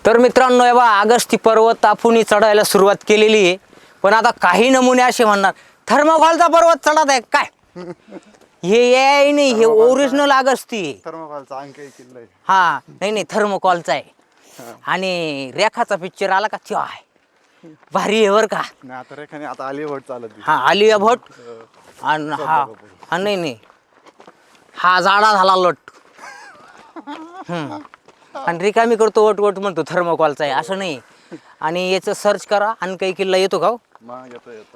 तर मित्रांनो हे बघा अगस्ती पर्वत आपण चढायला सुरुवात केलेली आहे. पण आता काही नमुने असे म्हणणार थर्मोकॉलचा पर्वत चढत आहे काय. हे AI नाही, हे ओरिजिनल अगस्ती आहे. थर्मोकॉलचा अंक किल्ला आहे. हा नाही थर्मोकॉलचा आहे. आणि रेखाचा पिक्चर आला का त्यो आहे भारी आहे बर का. नाही आता रेखाने आता आलिया भट चालत. हा आलिया भट आणि हा नाही हा जाडा झाला लट. आणि रिकामी करतो वट वट म्हणतो थर्मोकॉलचा आहे असं नाही. आणि याचं सर्च करा आणि काही किल्ला येतो का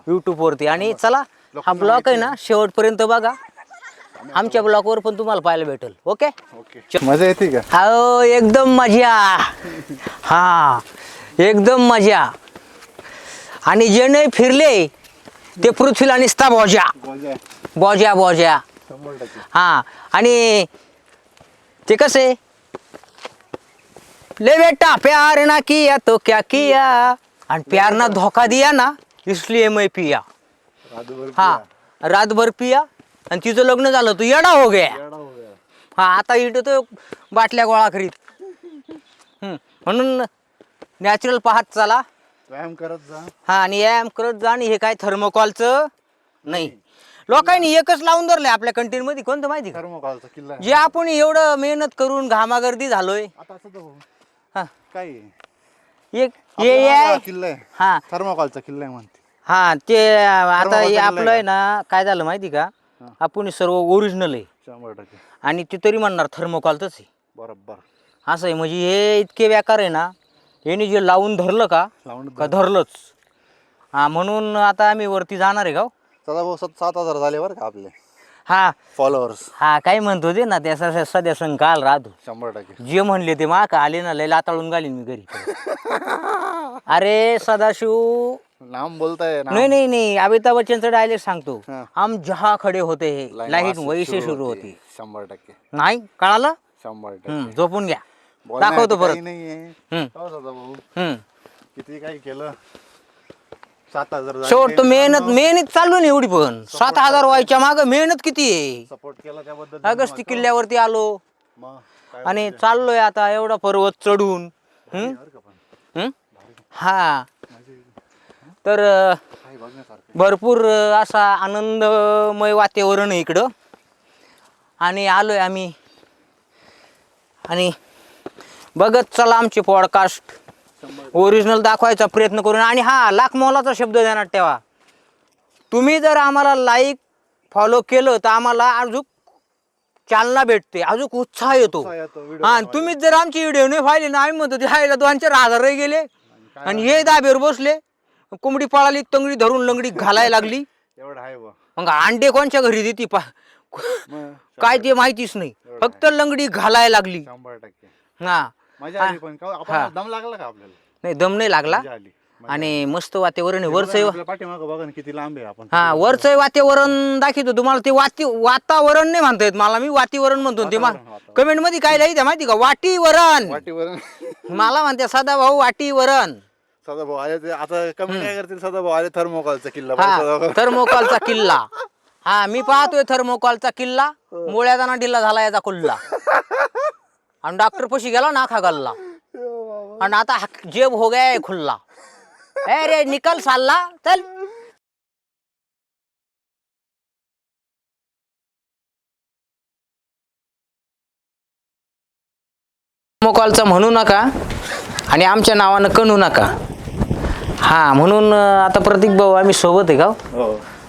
यूट्यूब वरती. आणि चला हा ब्लॉग आहे ना शेवटपर्यंत बघा. आमच्या ब्लॉगवर पण तुम्हाला पाहायला भेटेल. ओके मजा येते का? हो एकदम मजा. हा एकदम मजा. आणि जे नाही फिरले ते पृथ्वीला निसता बोजा बोजा बोजा. हा आणि ते कसे ले बेटा प्यार ना किया तो क्या किया आणि प्यार ना धोखा दिया ना इसलिए मैं पिया. हा रातभर पिया आणि तिचं लग्न झालं तू येडा हो गया. हा आता इथं तो बाटल्या गोळा करीत. म्हणून नॅचरल पाहत चला, व्यायाम करत जा. हा आणि व्यायाम करत जा. आणि हे काय थर्मोकॉलचं नाही. लोकांनी एकच लावून धरलंय आपल्या कंटेन मध्ये. कोणतं माहिती का? थर्मोकॉलचा किल्ला जे आपण एवढं मेहनत करून घामागर्दी झालोय. आता असं तर हा काय एक AI किल्ला आहे. हा थर्मोकॉलचा किल्ला आहे म्हणते. हा ते आता थर्मोकॉलचा हे किल्ला आपलं आहे आहे ना काय झालं माहिती का. आपण सर्व ओरिजिनल आहे 100%. आणि ते तरी म्हणणार थर्मोकॉलच आहे. बरोबर असं आहे. म्हणजे हे इतके बेकार आहे ना. यांनी जे लावून धरलं का धरलंच. हा म्हणून आता आम्ही वरती जाणार आहे का. सदा भाऊ 7,000 झाले बरं का आपले हा फॉलोअर्स. हा काय म्हणतो ते ना त्या सध्या सण काल राहतो 100%. जे म्हणले ते मा का आले ना लय लाताळून घालीन मी घरी. अरे सदाशिव नाम बोलताय ना. नहीं अमिताभ बच्चनचा डायलेक्ट सांगतो. हा. हम जहा खडे होते हे लाईट वास वैसे सुरू होती. 100%. नाही कळालं. 100%. झोपून घ्या. बोलण्यात दाखवतो काही परत. नाहीये. हम्म. हो सदा भाऊ हम्म. किती काय केलं 7,000 झाले. शेवट तर मेहनत चालू नाही एवढी पण 7,000 व्हायच्या माग मेहनत किती आहे. सपोर्ट केला त्याबद्दल अगस्ती किल्ल्यावरती आलो मग काय आणि चाललोय आता एवढा पर्वत चढून. बरं का पण हम्म? हा तर काय बघण्यासारखं. भरपूर असा आनंदमय वातावरण आहे इकडं. आणि आलोय आम्ही आणि बघत चला आमचे पॉडकास्ट ओरिजिनल दाखवायचा प्रयत्न करून. आणि हा लाख मोलाचा शब्द ध्यानात ठेवा. तुम्ही जर आम्हाला लाईक फॉलो केलं तर आम्हाला अजून चालना भेटते, अजून उत्साह येतो. हा तुम्ही जर आमची व्हिडिओ नाही पाहिली ना आम्ही म्हणतो हायला 2-4 हजार गेले आणि हे दाबेवर बसले. कोंबडी पळाली तंगडी धरून लंगडी घालायला लागली. एवढं आहे बा. मग अंडे कोणच्या घरी देती काय ते माहितीच नाही. फक्त लंगडी घालायला लागली. 100%. हा मजा आली पण का आपण दम लागला का आपल्याला. नाही दम नाही लागला. मजा आली. आणि मस्त वातावरण आहे वरचं. आपल्या पाठीमागं बघा ना किती लांब आहे आपण. हा वरचं वातावरण दाखवतो तुम्हाला. ते वातावरण नाही म्हणता येत मला. मी वातीवरण म्हणतो. ते कमेंट मध्ये काय लिहायचं माहिती का वाटीवरण. वाटीवर मला म्हणते सदा भाऊ वाटीवरण. सदा भाऊ आले ते आता कमेंट काय करतील. सदा भाऊ आले थर्मोकॉलचा किल्ला. हा थर्मोकॉलचा किल्ला. हा मी पाहतोय थर्मोकॉलचा किल्ला. मुळ्याचा ढिल्ला झाला याचा कुल्ला. आणि डॉक्टर पशी गेला नाखा गल्ला. आणि आता जेब हो गया खुल्ला. अरे निकल साला चल. थर्मोकॉलचा म्हणू नका आणि आमच्या नावानं कणू नका. हा म्हणून आता प्रतीक भाऊ आम्ही सोबत आहे का.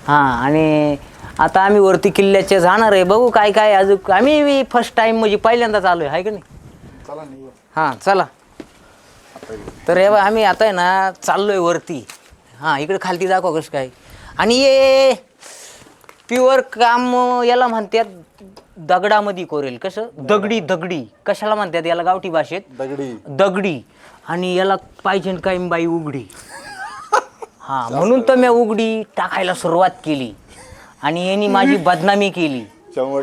हा आणि आता आम्ही वरती किल्ल्याचे जाणार आहे. बघू काय काय अजून. आम्ही फर्स्ट टाइम म्हणजे पहिल्यांदाच आलोय आहे का नाही. चला नाही हा चला. तर हे आम्ही आता आहे ना चाललोय वरती. हा इकडे खालती दाखवा कसं काय. आणि हे प्युअर काम याला म्हणतात दगडामध्ये कोरेल. कसं दगडी कशाला म्हणतात याला गावठी भाषेत दगडी. आणि याला पाहिजे काय बाई उघडी. हा म्हणून तर मी उघडी टाकायला सुरुवात केली. आणि यांनी माझी बदनामी केली.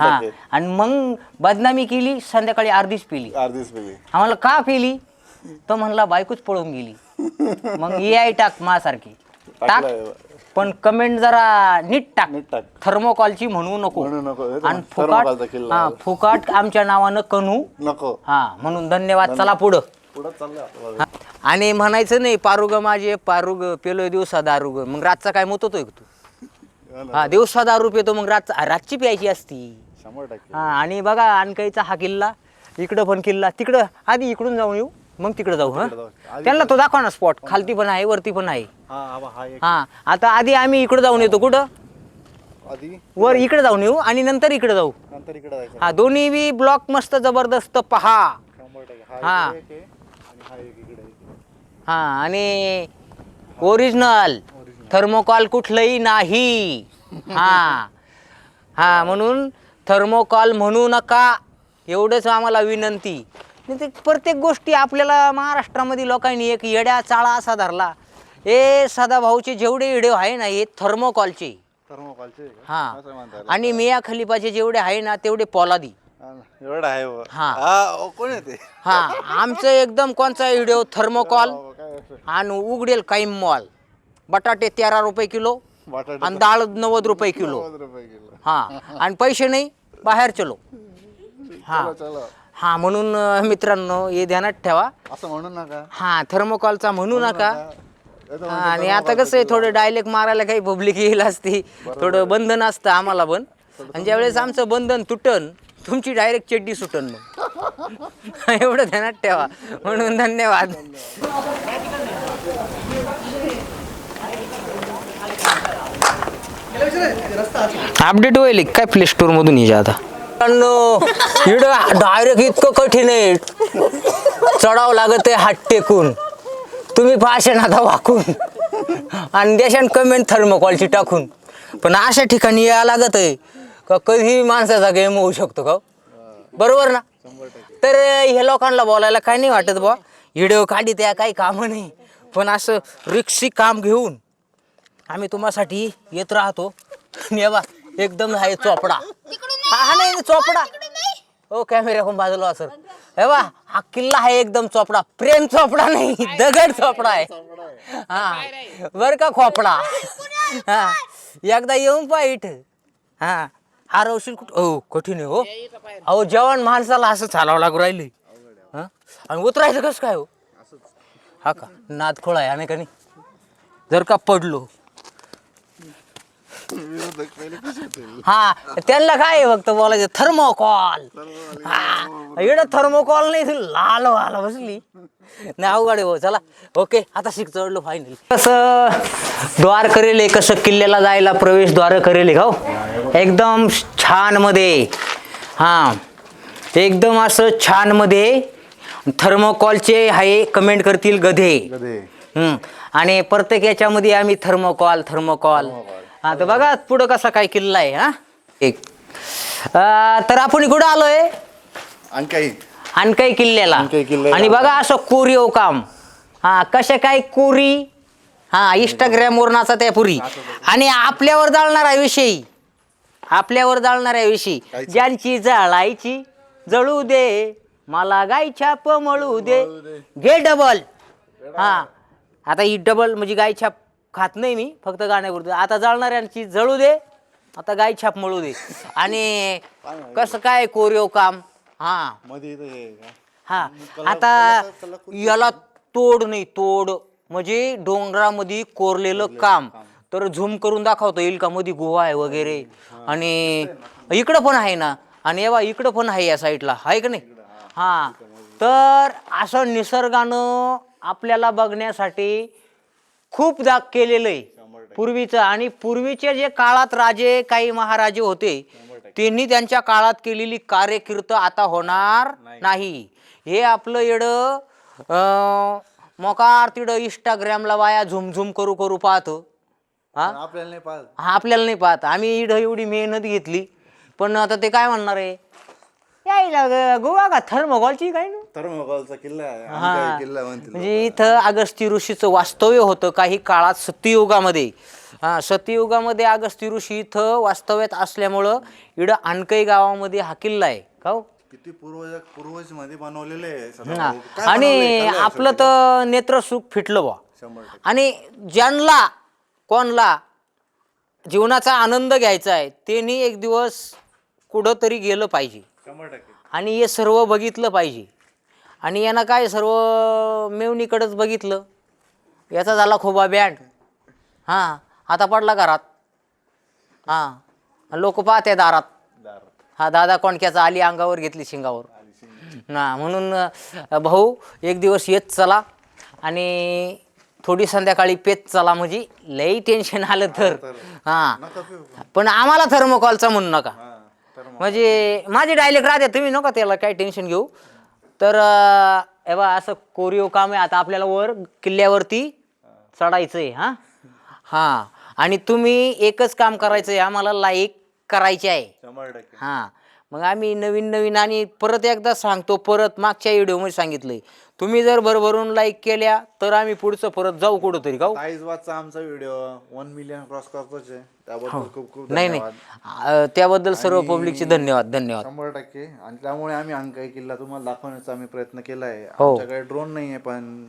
हा आणि मग बदनामी केली. संध्याकाळी अर्धीच पिली. आम्हाला का पिली तर म्हणला बायकोच पळून गेली. मग AI टाक माझ्यासारखी टाक पण कमेंट जरा नीट टाक. थर्मोकॉलची म्हणू नको. आणि फुकाट आमच्या नावानं कणू नको. हा म्हणून धन्यवाद. चला पुढं. पुढं चाललं आणि म्हणायचं नाही पारुग माझे पारुग पेलोय दिवसा दारुग, मग रातचा काय मोतोय का तू? हा दिवसा दारू पेतो, मग रातची प्यायची असती. 100%. हा आणि बघा अनकाईचा हा किल्ला, इकडं पण किल्ला, तिकडं आधी इकडून जाऊन येऊ मग तिकडे जाऊ. हा त्यांना तो दाखवा ना स्पॉट, खालती पण आहे वरती पण आहे. हा एक हा आता आधी आम्ही इकडे जाऊन येतो. कुठं? आधी वर इकडे जाऊन येऊ आणि नंतर इकडे जाऊ. नंतर इकडे जायचं. हा दोन्ही बी ब्लॉक मस्त जबरदस्त पहा. 100%. हा. हा इकडे एक आहे आणि हा एक इकडे आहे. हा आणि ओरिजिनल थर्मोकॉल कुठलंही नाही. हा हा म्हणून थर्मोकॉल म्हणू नका, एवढंच आम्हाला विनंती. नाही ते प्रत्येक गोष्टी आपल्याला महाराष्ट्रामध्ये लोकांनी एक येड्या चाळा असा धरला. हे सदाभाऊचे जेवढे व्हिडिओ आहे ना हे थर्मोकॉलचे. थर्मोकॉलचे आहे का? हा असं म्हणता येईल. आणि मिया खलिफाचे जेवढे आहे ना तेवढे पोलादी. हा ना, एवढं आहे बुवा. हा. कोण आहे ते? हा आमचं एकदम कोणचा व्हिडिओ थर्मोकॉल काय असं? आणि उघडेल काईम मॉल. बटाटे 13 रुपये किलो बटाटे आणि डाळ 90 रुपये किलो. 90 रुपये किलो. हा आणि पैसे नाही बाहेर चलो. हा चला हा म्हणून मित्रांनो हे ध्यानात ठेवा. असं म्हणू नका. हा थर्मोकॉलचा म्हणू नका. येतो हा, म्हणजे आणि आता कसं आहे थोडं डायलेक्ट मारायला काही पब्लिक येईल असते, थोडं बंधन असतं आम्हाला पण. आणि ज्यावेळेस आमचं बंधन तुटन तुमची डायरेक्ट चड्डी सुटन मग. एवढं ध्यानात ठेवा. म्हणून धन्यवाद. अपडेट होईल काय प्ले स्टोर मधून ये आता. डायरेक्ट इतकं कठीण आहे, चढावं लागत आहे हात टेकून. तुम्ही पाहशान आता वाकून आणि देशान कमेंट थर्मोकॉलची टाकून. पण अशा ठिकाणी यायला लागत आहे का कधी माणसाचा गेम होऊ शकतो का? बरोबर ना? तर हे लोकांना बोलायला काय नाही वाटत बुवा, व्हिडिओ काढी त्या काही कामं नाही. पण असं रिक्सी काम घेऊन आम्ही तुम्हासाठी येत राहतो. बा एकदम आहे चोपडा. हा नाही चोपडा. हो कॅमेरा कोण बाजूला सर. हे बा हा किल्ला आहे एकदम चोपडा, प्रेम चोपडा नाही दगड चोपडा आहे. हा बर का खोपडा. हा एकदा येऊन पहा इथं. हा हरवशील कुठं? हो कठीण आहे हो. अहो जवान माणसाला असं चालावं लागू राहिले. हा आणि उतरायचं कसं काय हो? हा का नाद खोळा आहे आणि का नाही. जर का पडलो हा त्यांना काय फक्त बोलायचं थर्मोकॉल. एवढं थर्मोकॉल नाही लाल व्हायला बसली नाही अवघड हो. चला ओके आता शिक चढलो फायनली. कसं द्वार करेल कसं किल्ल्याला जायला प्रवेश द्वार करेल का हो एकदम छान मध्ये. हा एकदम असं छान मध्ये. थर्मोकॉलचे आहे कमेंट करतील गधे. आणि प्रत्येक याच्यामध्ये आम्ही थर्मोकॉल. हा तर बघा पुढं कसा काय किल्ला आहे. हा एक तर आपण कुठं आलोय अनकाई किल्ल्याला. आणि बघा असं कोरीव काम. हा कशा काय कोरी. हा इंस्टाग्राम वर नाचा त्या पुरी. आणि आपल्यावर जाळणाऱ्या विषयी ज्यांची जाळायची जळू दे मला गाय छाप मळू दे घे डबल. हा आता ही डबल म्हणजे गाय छाप खात नाही मी फक्त गाण्यापुरतं. आता जळणाऱ्यांची जळू दे आता गाय छाप मळू दे. आणि कसं काय कोरीव काम. हा हा आता याला तोड नाही तोड म्हणजे डोंगरामध्ये कोरलेलं काम. तर झूम करून दाखवता येईल का मध्ये गुहा आहे वगैरे. आणि इकडं पण आहे ना. आणि एव्हा इकडं पण आहे या साईडला आहे का नाही. हा तर असं निसर्गानं आपल्याला बघण्यासाठी खूप दाग केलेलं आहे पूर्वीचं. आणि पूर्वीचे जे काळात राजे काही महाराजे होते त्यांनी त्यांच्या काळात केलेली कार्यकीर्त आता होणार नाही. हे आपलं येडं मोकार तिडं इंस्टाग्रामला वाया झुमझुम करू पाहतो. हा आपल्याला नाही पाहत. आम्ही इडं एवढी मेहनत घेतली पण आता ते काय म्हणणार आहे यायला गोवा का थर्मोकॉलची काय ना थर्मोकॉलचा किल्ला हा किल्ला म्हणतील. म्हणजे इथं अगस्ती ऋषीचं वास्तव्य होतं काही काळात सत्ययुगामध्ये. हा सत्ययुगामध्ये अगस्ती ऋषी इथं वास्तव्यात असल्यामुळं इकडं अनकई गावामध्ये हा किल्ला आहे का हो. किती पूर्वज मध्ये बनवलेले आणि आपलं तर नेत्रसुख फिटलं बा. आणि ज्यांना कोणला जीवनाचा आनंद घ्यायचा आहे त्यांनी एक दिवस कुठं तरी गेलं पाहिजे आणि हे सर्व बघितलं पाहिजे. आणि यानं काय सर्व मेवणीकडेच बघितलं. याचा झाला खोबा बँड. हां आता पडला घरात. हां लोक पाहते दारात. हा दादा कोणक्याचा आली अंगावर घेतली शिंगावर. ना म्हणून भाऊ एक दिवस येत चला आणि थोडी संध्याकाळी पेत चला म्हणजे लई टेन्शन आलं तर. हां पण आम्हाला थर्मोकॉलचा म्हणू नका. म्हणजे माझे डायलेक्ट राहते तुम्ही नका त्याला काही टेन्शन घेऊ. तर हे बा असं कोरिओ काम आहे. आता आपल्याला वर किल्ल्यावरती चढायचं आहे. हां आणि तुम्ही एकच काम करायचं आहे, आम्हाला लाईक करायचे आहे. 100%. हां मग आम्ही नवीन नवीन आणि परत एकदा सांगतो, परत मागच्या व्हिडिओमध्ये सांगितलंय, तुम्ही जर भरभरून लाईक केल्या तर आम्ही पुढचं परत जाऊ कुठंतरी गाऊ. साईजवाचा आमचा व्हिडिओ 1 मिलियन क्रॉस करतोच आहे. त्याबद्दल खूप खूप नाही धन्यवाद. नाही त्याबद्दल सर्व पब्लिकचे धन्यवाद धन्यवाद. 100%. आणि त्यामुळे आम्ही अंकाई किल्ला तुम्हाला दाखवण्याचा आम्ही प्रयत्न केला आहे. हो. आमच्याकडे ड्रोन नाही आहे, पण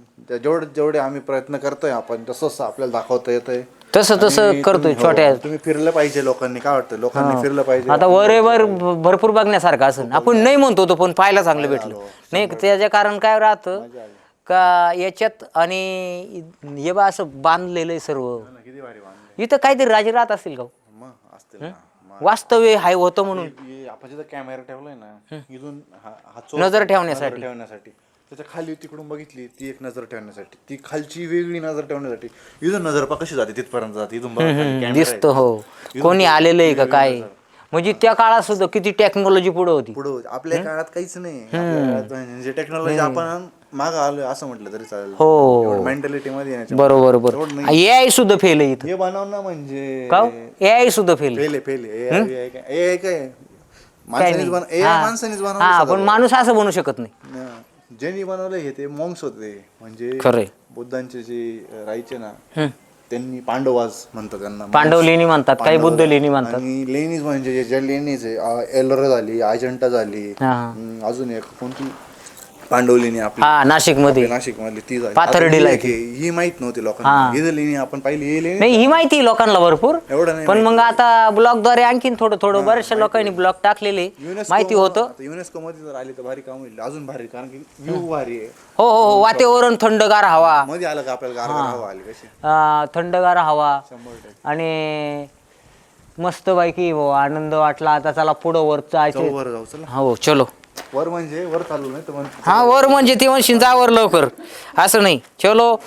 जेवढे आम्ही प्रयत्न करतोय आपण तसं आपल्याला दाखवता येतंय. तसं आणि करतोय तुम्ही- छोट्या. हो, तुम्ही फिरलं पाहिजे. लोकांनी काय वाटतं, लोकांनी फिरलं पाहिजे. आता वरेवर भरपूर बघण्यासारखं असं आपण नाही म्हणतो तो, पण पाहायला चांगलं भेटलं नाही. त्याचं कारण काय राहतं का याच्यात आणि हे बा असं बांधलेलं आहे सर्व. किती भारी बांधले. इथं काहीतरी राजे राहत असतील का? मग असतील ना. वास्तव्य हाय होतं म्हणून आपण जिथं कॅमेरा ठेवलाय ना, इथून हा नजर ठेवण्यासाठी. नजर ठेवण्यासाठी. त्याच्या खाली तिकडून बघितली ती एक नजर ठेवण्यासाठी, ती खालची वेगळी नजर ठेवण्यासाठी. इथून नजर पा कशी जाते तिथपर्यंत जाते. इथून बघा खाली camera आहे. दिसतं. हो कोणी आलेलं आहे का काय. म्हणजे त्या काळात सुद्धा किती टेक्नॉलॉजी पुढे होती. पुढं आपल्या काळात काहीच नाही. आपल्या काळात म्हणजे टेक्नॉलॉजी आपण मागं आलोय असं म्हटलं तरी चालेल. हो मेंटॅलिटी मध्ये येण्याच्या बरोबर बरोबर. AI सुद्धा फेल आहे इथं. हे बनवणं म्हणजे का AI सुद्धा फेल आहे. फेल ए काय माणसानेच बनवलं. हा पण माणूस असं बनू शकत नाही. ज्यांनी बनवलं हे ते मॉंग्स होते. म्हणजे खरंय. बुद्धांचे जे राहायचे ना, त्यांनी पांडवाज म्हणतात त्यांना. पांडव लेणी म्हणतात, काही बुद्ध लेणी म्हणतात. आणि लेणीज म्हणजे ज्या लेणीज आहे, एलोरा झाली, अजंठा झाली, अजून एक कोणती पांडव लेणी आपली नाशिक मध्ये मधली ती झाली. पाथर्डीला आता ही माहित नव्हती लोकांना. ही लेणी आपण पाहिली. ही लेणी नाही ही माहिती आहे लोकांना भरपूर. एवढं नाही पण मग आता ब्लॉगद्वारे आणखीन थोडं थोडं बऱ्याचशा लोकांनी ब्लॉग टाकलेले माहिती होतं. युनेस्को मध्ये जर आली तर भारी काम होईल. अजून भारी, कारण की व्ह्यू भारी आहे. हो हो हो वातावरण थंडगार हवा. मध्ये आलं का आपल्याला गारगार हवा आली कशी. थंडगार हवा 100%. आणि मस्त बाकी आनंद वाटला. आता चला पुढं वर जायचं. वर जाऊ चला. हो चलो. वर म्हणजे वर चालू नाही तर हा वर म्हणजे ते म्हणशील जा वर लवकर असं नाही. चलो